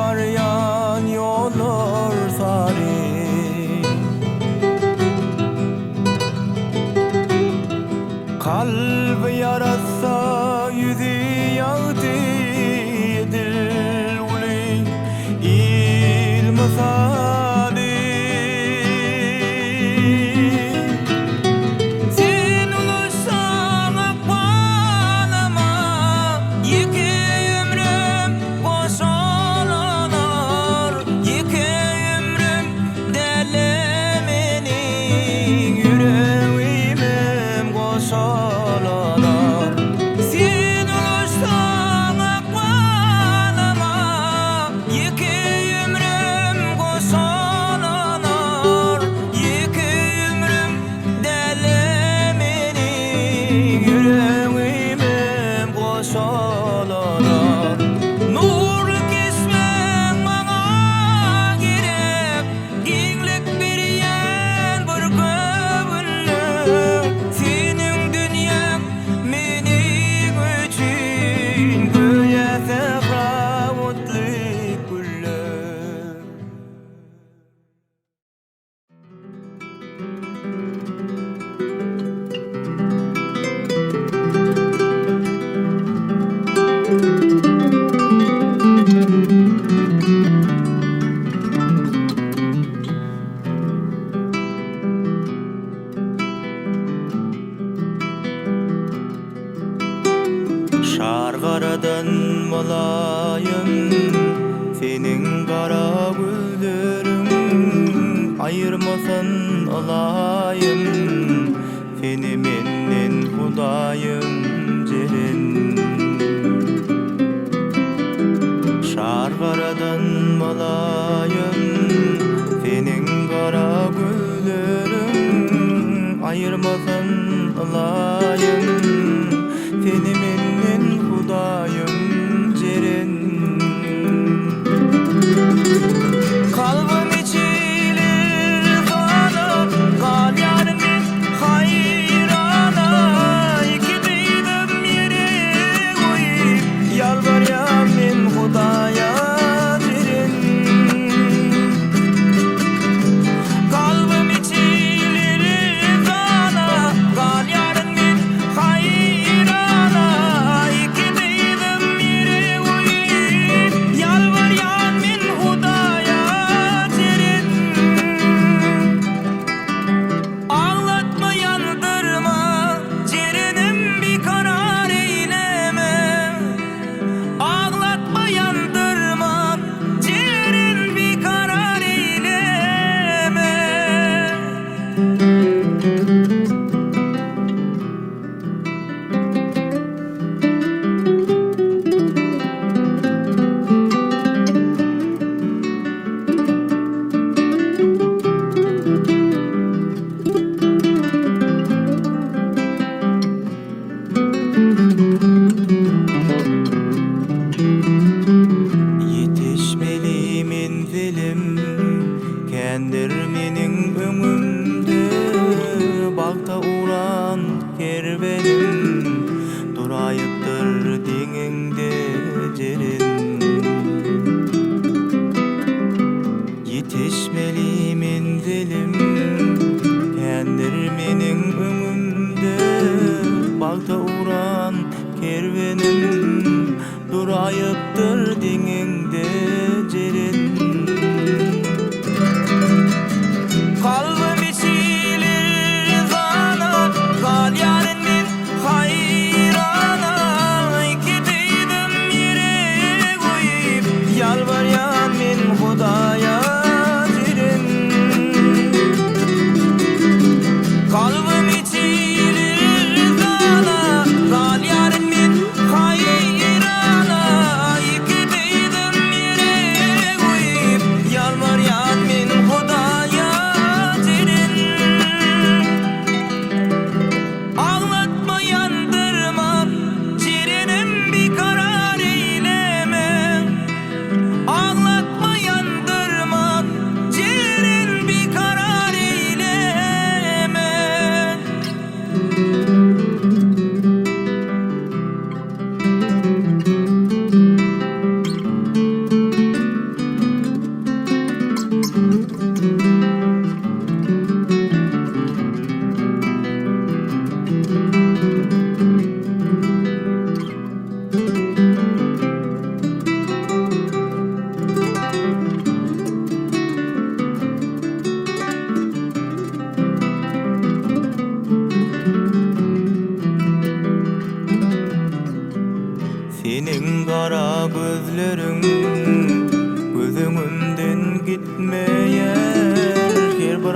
varyan yollar sarı. Kalbi yarasa yüzü yağdı, dil uli ilmasadı. Sen olursan akbanama, iki ömrüm boşalanır, iki ömrüm delemeni, yüreğimim boşalanır. Sen olursan akbanama, iki ömrüm boşalanır, iki ömrüm delemeni, yüreğimim boşalanır. Nur kesmen bana gerek, kenglik berýän bir köpüllük. Senin dünýäň meniň üçin göýe serawatlyk güllük. Şargaradan molayım senin kara gözlerin, ayırmasan olayım seni menden Hudayım jerin. Şargaradan molayım senin kara gözlerin, ayırmasan olayım seni menden Hudayım jerin. Kalbim içilir sana, kal yarmin hayrana. İki beydim yere koyup, yalvarýan men Hudaýa jerin. Kalbim içilir sana, kal yarmin hayrana.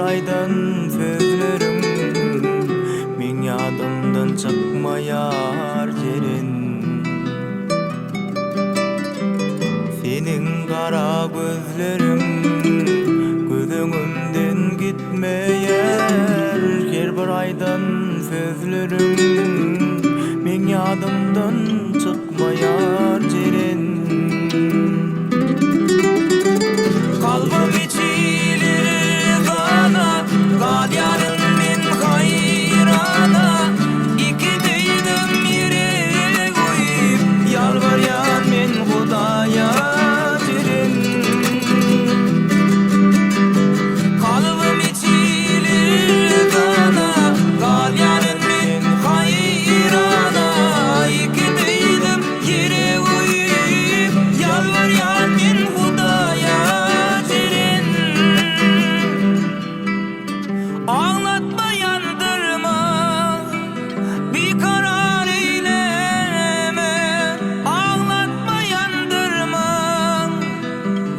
aydan sözlerim men ýadymdan çykmaýar jerin. Senin kara gözlerim gözüňümden gitmeýär, her bir aydan sözlerim men ýadymdan çykmaýar jerin. Kalbim içilir bana, galyanım men hayrana. İki düýdüm ýere goýup, ýalvarýan men Hudaýa jirin. Kalbim içilir bana, galyanım men hayrana. İki düýdüm ýere goýup, ýalvarýan men Hudaýa. Ağlatma yandırma, bir karar eyleme. Ağlatma yandırma,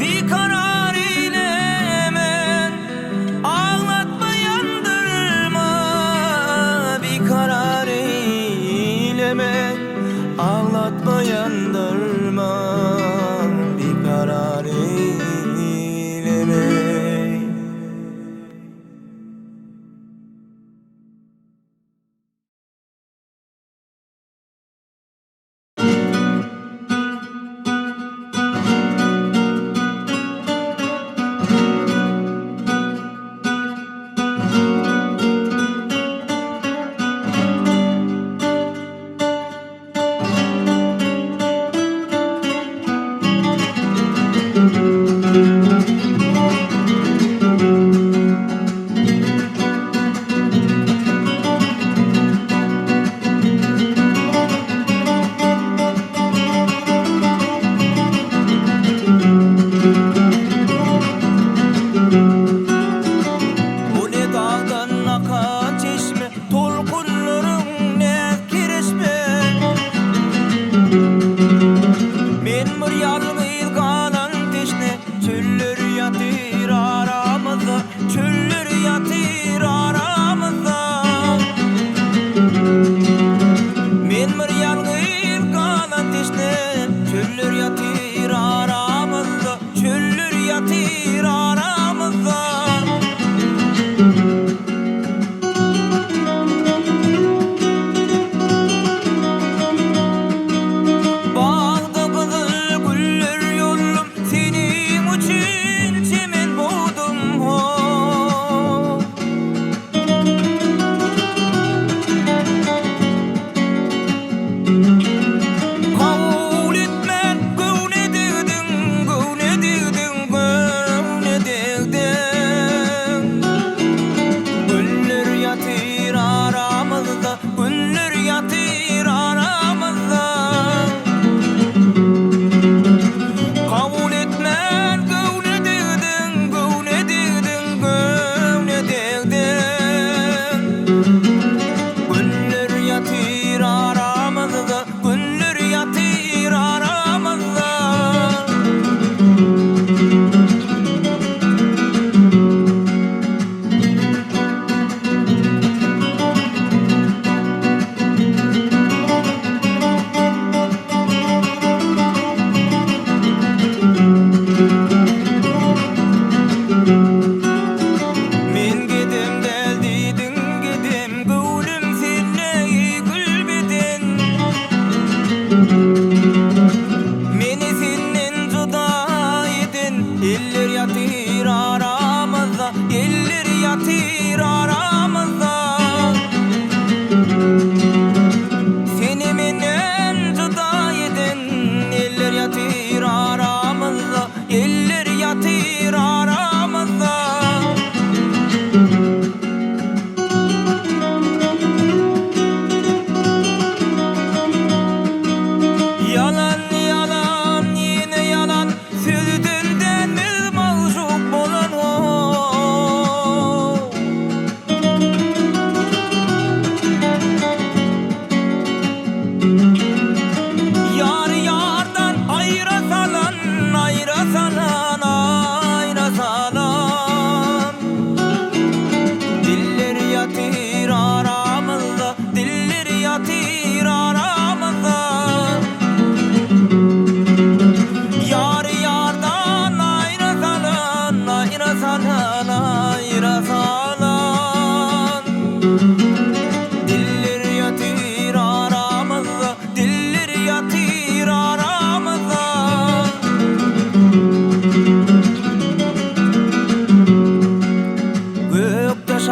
bir karar eyleme. Ağlatma yandırma, bir karar eyleme. Ağlatma yandırma, bir karar eyleme.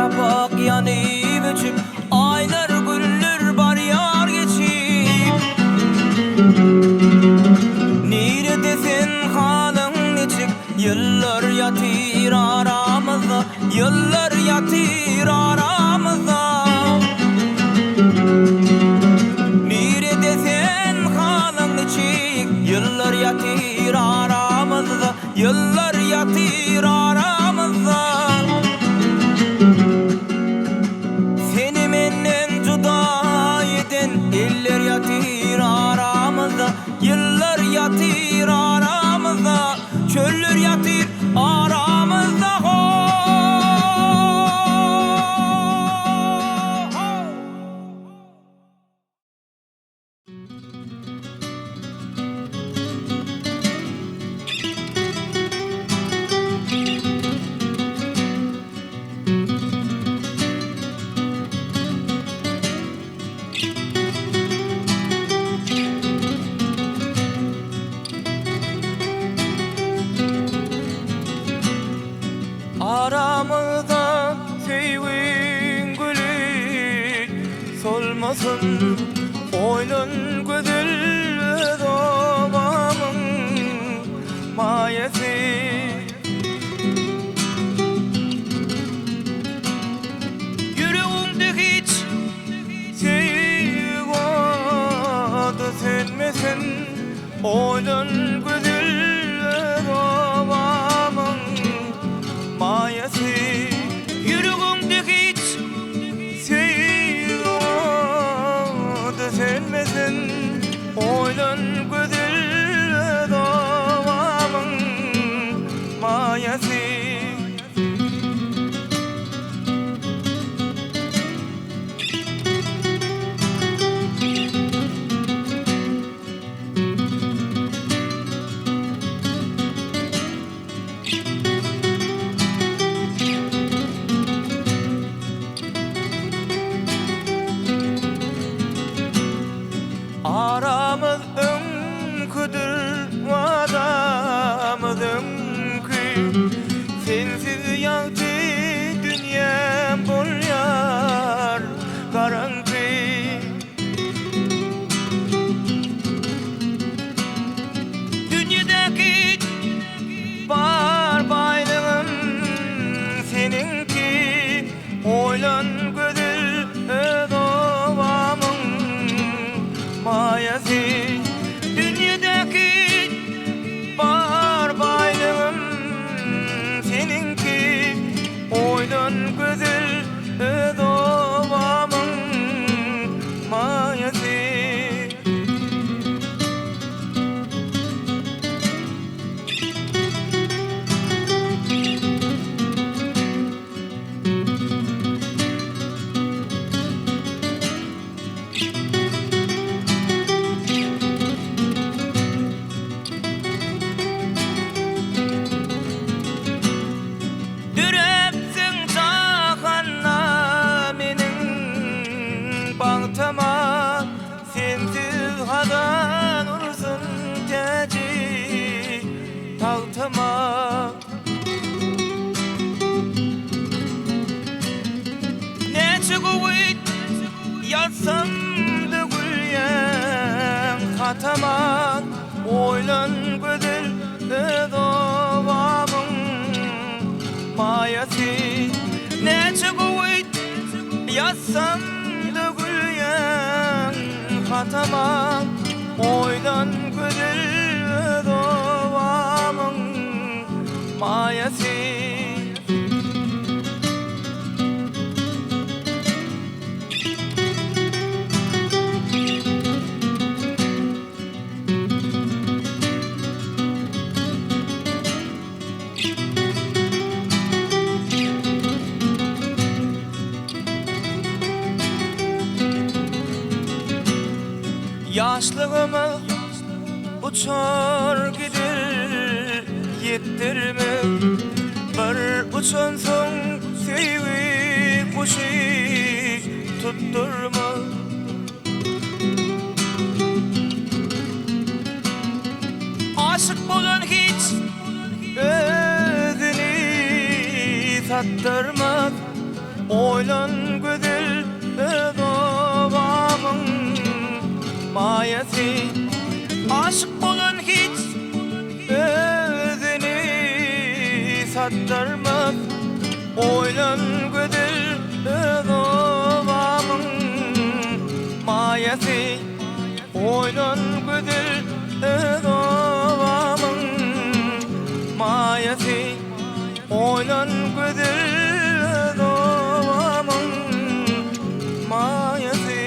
şafak yanıp öçüp, aylar günler bar yar geçip. Nire desen halın neçik, yıllar yatır aramızda, yıllar yatır aramızda. Nire desen halın neçik, yıllar yatır aramızda, yıllar yatır aramızda. Seni menden juda eden eller yatır aramızda, yıllar yatır aramızda, çöller yatır aramızda. Aramızda sevgin gülü solmasın, oylun güzel doğamın mayesi. Yüreğimde hiç sevgi adı sönmesin, oylun güzel doğamın mayesi. Yüreğimde hiç sevgi adı sönmesin, oylun güzel doğamın mayesi. Aramız ömküdür, vadamız ömkü. Sensiz yaktı dünyam bolyar garankı. Dünyadaki bar baylığım seninki, oylan güzel doğamın mayesi. Dünyadaki bar baylığım seninki, oylan güzel doğamın mayesi. Dürepsin çakanna menin bağtama, sensiz hadan ursun teci tağtama. Neçe kuvvet yatsam da gülyen hatama, oylan güzel doğamın mayesi. Neçe kuvvet yatsam da gülyen hatama, oylan güzel doğamın mayesi. Yaşlığımı uçar gider yettirme, bir uçan son sevgi kuşu tutturma. Aşık bolan hiç özünü sattırmaz, Oylan güzel babamın mayası. Aşık bolan hiç özünü sattırmaz. Oylan güzel babamın mayası. Oylan güzel babamın mayası. Oylan güzel babamın mayası.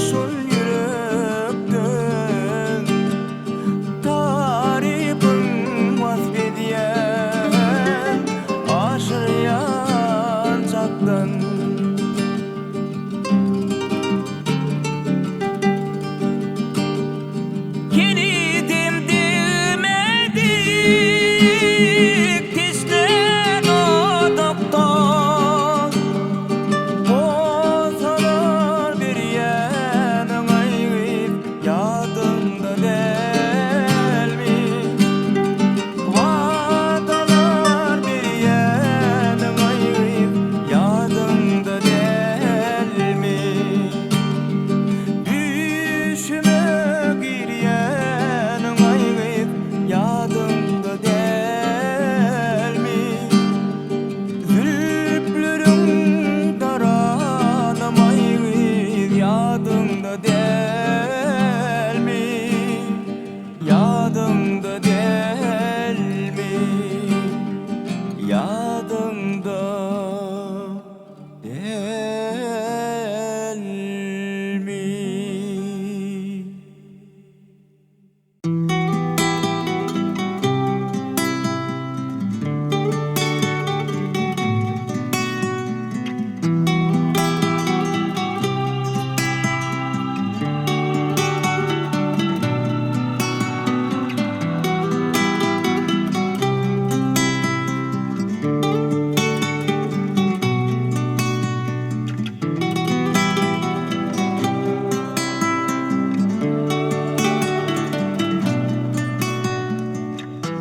şol yürekden tarifin vasfediyen aşırıyan çaktan. Yeni demdemedik tişten odaktan bozsalar bir yenin ayıp yadında del mi? Vadalar bir yenin ayıp yadında del mi? Düşüme giryenin ayıp yadında del mi? Zülüplerin daranım ayıp yadında del mi? Yadında del mi? Yadında del mi?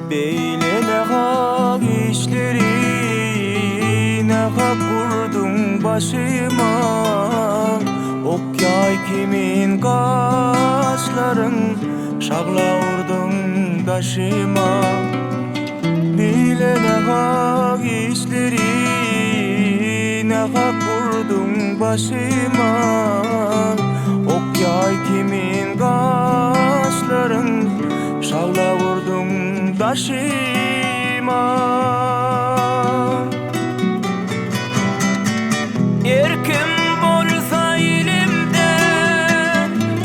Beyle ne hak işleri, ne hak kurdun başıma. Ok yay kimin kaşların, şagla vurdun taşıma. Beyle ne hak işleri, ne hak kurdun başıma. Ok yay kimin kaşların, şagla vurdun taşıma. Erkim bolsa elimde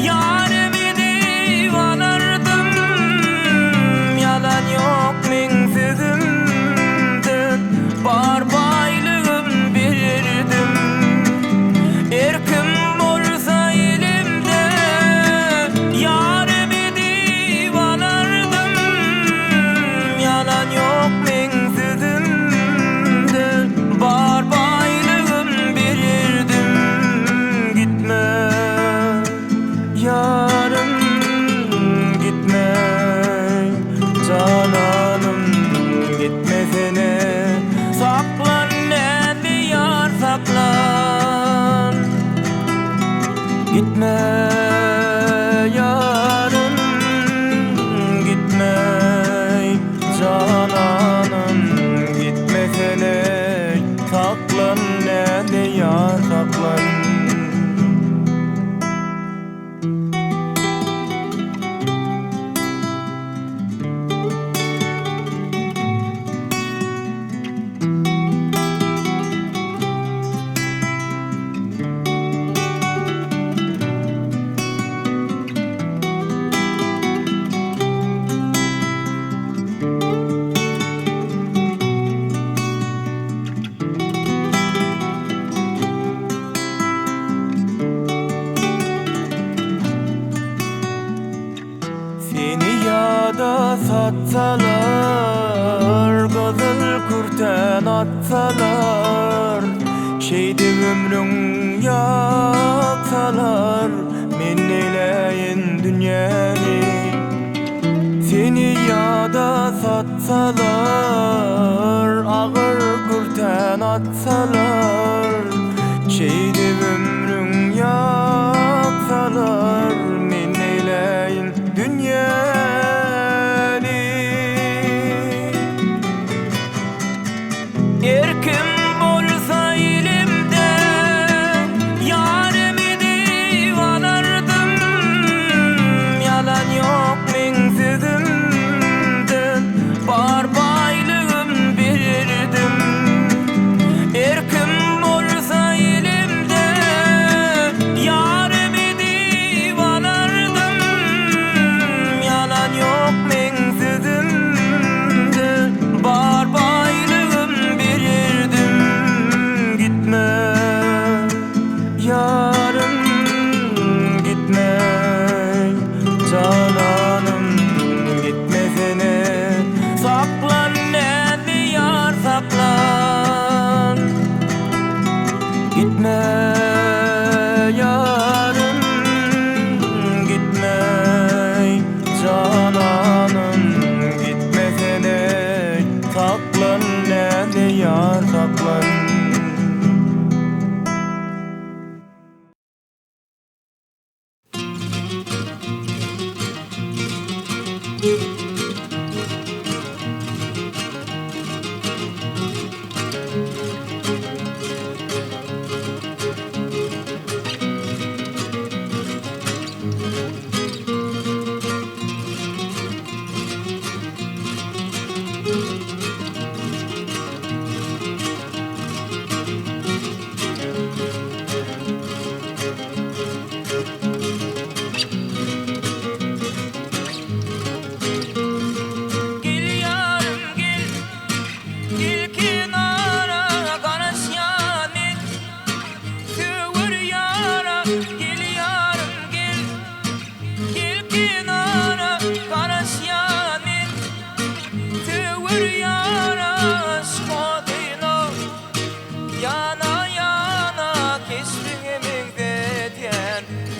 yarimi divanardım. Yalan yok men sözümde, bar baylığım berdim. Erkim bolsa elimde yarimi divanardım. Yalan yok men sözümde, bar baylığım berdim. Gitme yarım, gitme cananım, gitme sene. Saklan nendi yar, saklan. Gitme yarım, gitme cananım, gitme sene. Saklan nendi yar, saklan. Seni yada satsalar, gazıl kurten atsalar, şeydi ömrün yaksalar, men eyleyin dünyani. Seni yada satsalar, ağır kurten atsalar, şeydi ömrün yaksalar, men eyleyin dünyani. Erkim bolsa elimde yarimi divanardım. Yalan yok men sözümde, bar baylığım berdim. Erkim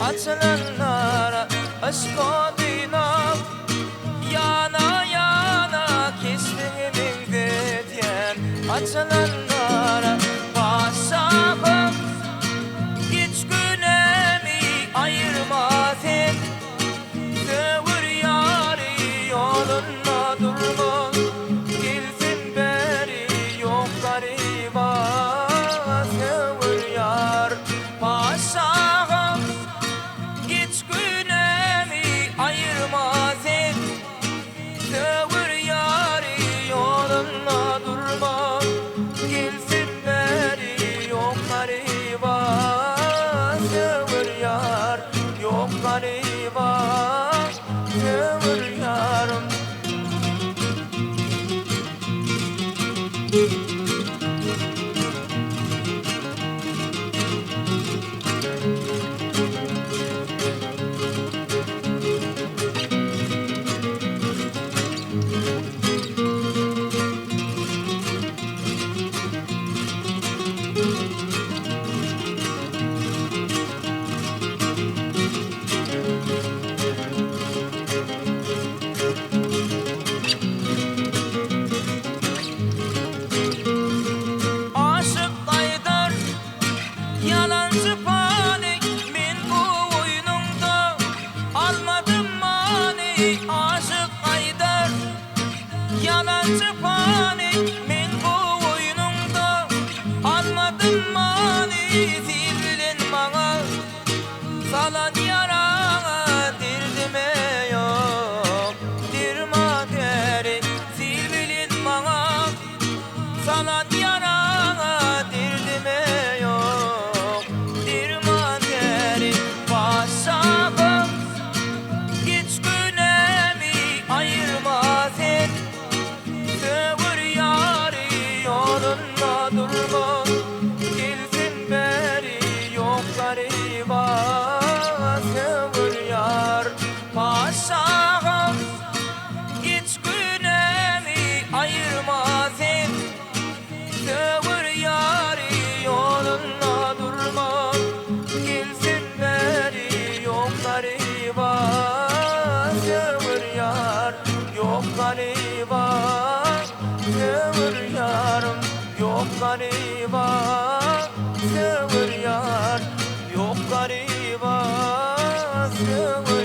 Açılanlara aşk odina yana yana kesmemin dediyen açılanlara başakım hiç günemi ayırmaz et Dövür yari yoluna durma Gelsin beri yok gariba Dövür yar başakım hiç günemi ayırmaz et Dövür yari yoluna durma Gelsin beri yok gariba Dövür yar yok gariba Dövür yarım Yalancı panik min bu oyununda almadım mani aşık aydar Yalancı panik min bu oyununda almadım mani zillin bana salan yarana dirdime yok dirma deri zillin bana salan yarana dirdime yok Başakım hiç günemi ayırmaz et Dövür yari yolunda durma Gelsin beri yok gariba Dövür yar Başakım hiç günemi ayırmaz et Dövür yari yolunda durma Gelsin beri yok gariba Dövür yar yok gariba Dövür yarım yok gariba Dövür yar yok gariba Dövür